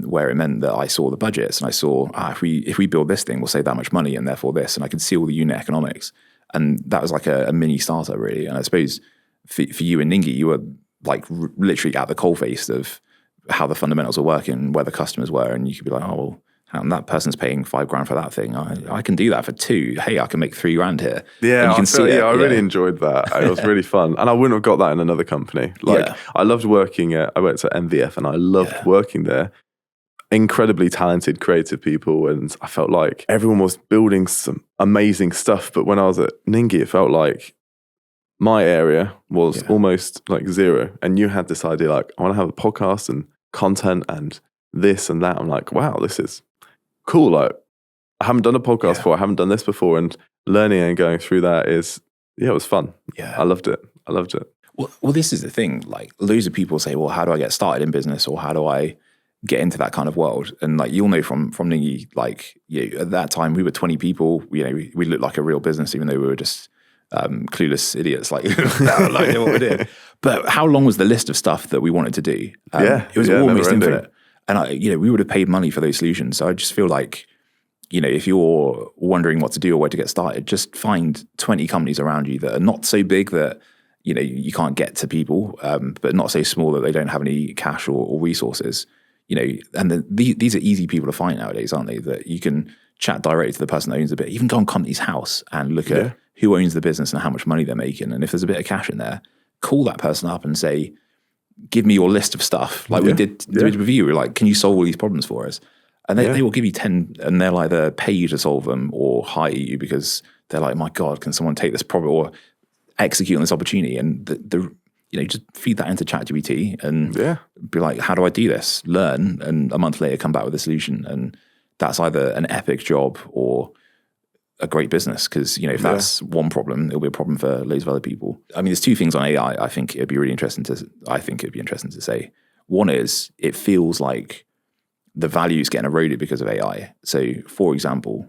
Where it meant that I saw the budgets and I saw, if we build this thing, we'll save that much money, and therefore this, and I could see all the unit economics. And that was like a mini startup, really. And I suppose for you and Ningi, you were like literally at the coalface of how the fundamentals are working, where the customers were, and you could be like, oh, well, that person's paying $5,000 for that thing. I can do that for $2,000. Hey, I can make $3,000 here. Yeah, and you can see it. I really enjoyed that. It was really fun. And I wouldn't have got that in another company. I loved working I went to MVF and I loved working there. Incredibly talented, creative people. And I felt like everyone was building some amazing stuff. But when I was at Ningi, it felt like my area was almost like zero. And you had this idea like, I want to have a podcast and content and this and that. I'm like, wow, this is cool. Like, I haven't done a podcast before. I haven't done this before. And learning and going through that it was fun. Yeah. I loved it. Well, this is the thing. Like, loads of people say, well, how do I get started in business, or how do I get into that kind of world? And like, you'll know from Ningi, like, at that time we were 20 people. We looked like a real business, even though we were just clueless idiots. Like, no idea what we did. But how long was the list of stuff that we wanted to do? It was almost infinite. And we would have paid money for those solutions. So I just feel like, if you're wondering what to do or where to get started, just find 20 companies around you that are not so big that you can't get to people, but not so small that they don't have any cash or resources. And these are easy people to find nowadays, aren't they? That you can chat directly to the person that owns the bit. You can go on company's house and look at who owns the business and how much money they're making. And if there's a bit of cash in there, call that person up and say, give me your list of stuff. Like we did with you. We're like, can you solve all these problems for us? And they will give you 10, and they'll either pay you to solve them or hire you because they're like, my God, can someone take this problem or execute on this opportunity? And just feed that into ChatGPT and be like, how do I do this? Learn, and a month later come back with a solution. And that's either an epic job or a great business, because if that's one problem, it'll be a problem for loads of other people. I mean, there's two things on AI I think it'd be interesting to say. One is, it feels like the value is getting eroded because of AI. So, for example,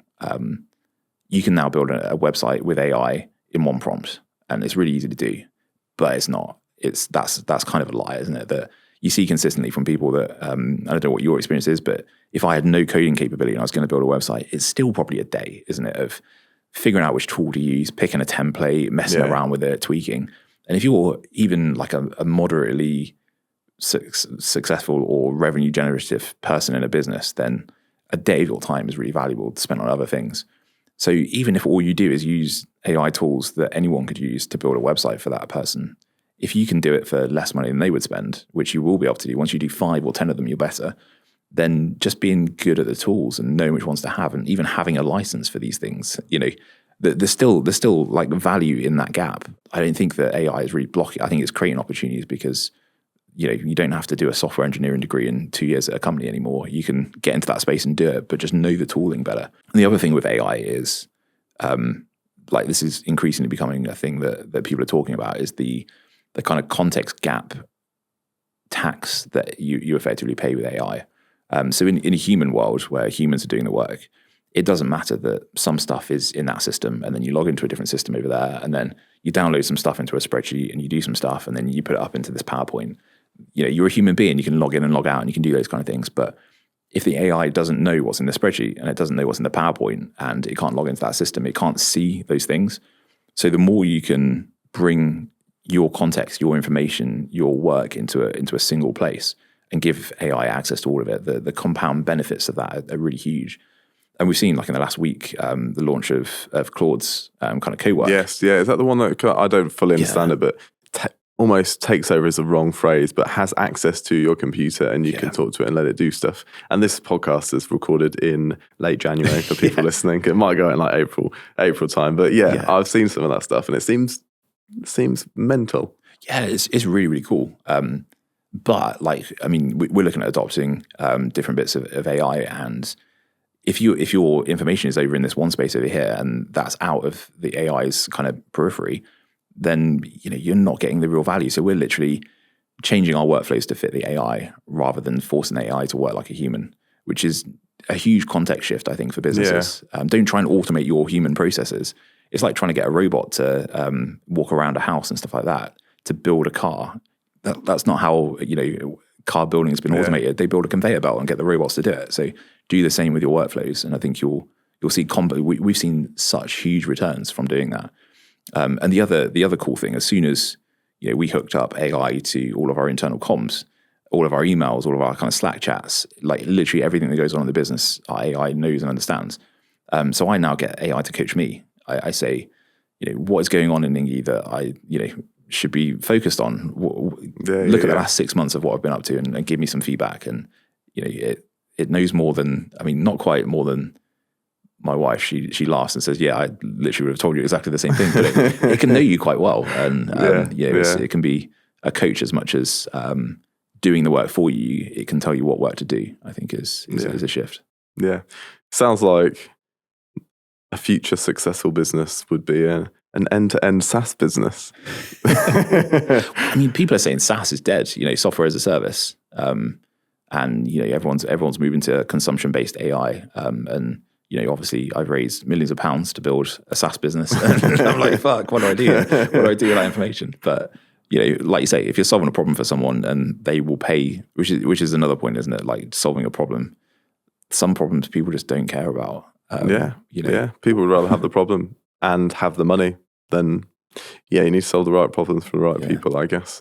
you can now build a website with AI in one prompt, and it's really easy to do, but it's not. That's kind of a lie, isn't it? That you see consistently from people that, I don't know what your experience is, but if I had no coding capability and I was going to build a website, it's still probably a day, isn't it, of figuring out which tool to use, picking a template, messing around with it, tweaking. And if you're even like a moderately successful or revenue generative person in a business, then a day of your time is really valuable to spend on other things. So even if all you do is use AI tools that anyone could use to build a website for that person, if you can do it for less money than they would spend, which you will be able to do, once you do 5 or 10 of them, you're better, then just being good at the tools and knowing which ones to have, and even having a license for these things, there's still like value in that gap. I don't think that AI is really blocking. I think it's creating opportunities because you don't have to do a software engineering degree in 2 years at a company anymore. You can get into that space and do it, but just know the tooling better. And the other thing with AI is, like this is increasingly becoming a thing that people are talking about, is the kind of context gap tax that you effectively pay with AI. So in a human world where humans are doing the work, it doesn't matter that some stuff is in that system and then you log into a different system over there and then you download some stuff into a spreadsheet and you do some stuff and then you put it up into this PowerPoint. You're a human being, you can log in and log out and you can do those kind of things. But if the AI doesn't know what's in the spreadsheet and it doesn't know what's in the PowerPoint and it can't log into that system, it can't see those things. So the more you can bring your context, your information, your work into a single place and give AI access to all of it, the compound benefits of that are really huge. And we've seen, like in the last week, the launch of Claude's kind of co-work. Yes, yeah. Is that the one that I don't fully understand it, but almost takes over is the wrong phrase, but has access to your computer and you can talk to it and let it do stuff. And this podcast is recorded in late January for people listening. It might go in like April time, but I've seen some of that stuff and it seems mental. Yeah, it's really, really cool. But like, I mean, we're looking at adopting different bits of AI, and if your information is over in this one space over here and that's out of the AI's kind of periphery, then you're not getting the real value. So we're literally changing our workflows to fit the AI rather than forcing the AI to work like a human, which is a huge context shift, I think, for businesses. Don't try and automate your human processes. It's like trying to get a robot to walk around a house and stuff like that, to build a car. That's not how car building has been automated. They build a conveyor belt and get the robots to do it. So do the same with your workflows, and I think you'll see we've seen such huge returns from doing that. And the other cool thing, as soon as we hooked up AI to all of our internal comms, all of our emails, all of our kind of Slack chats, like literally everything that goes on in the business, our AI knows and understands. So I now get AI to coach me. I say, what is going on in Ningi that I should be focused on. Look at the last 6 months of what I've been up to and give me some feedback. And it knows more than, not quite more than my wife. She laughs and says, I literally would have told you exactly the same thing, but it can know you quite well. And it can be a coach as much as doing the work for you. It can tell you what work to do, I think is a shift. Yeah. Sounds like a future successful business would be an end-to-end SaaS business. I mean, people are saying SaaS is dead, software as a service. And, everyone's moving to consumption-based AI. And, obviously I've raised millions of pounds to build a SaaS business. And I'm like, fuck, what do I do? What do I do with that information? But, like you say, if you're solving a problem for someone and they will pay, which is another point, isn't it? Like solving a problem. Some problems people just don't care about. People would rather have the problem and have the money than you need to solve the right problems for the right people, I guess.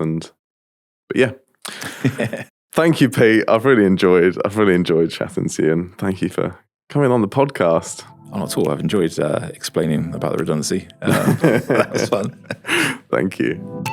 Thank you, Pete. I've really enjoyed chatting to you, and thank you for coming on the podcast. Oh, not at all. I've enjoyed explaining about the redundancy. That was fun. Thank you.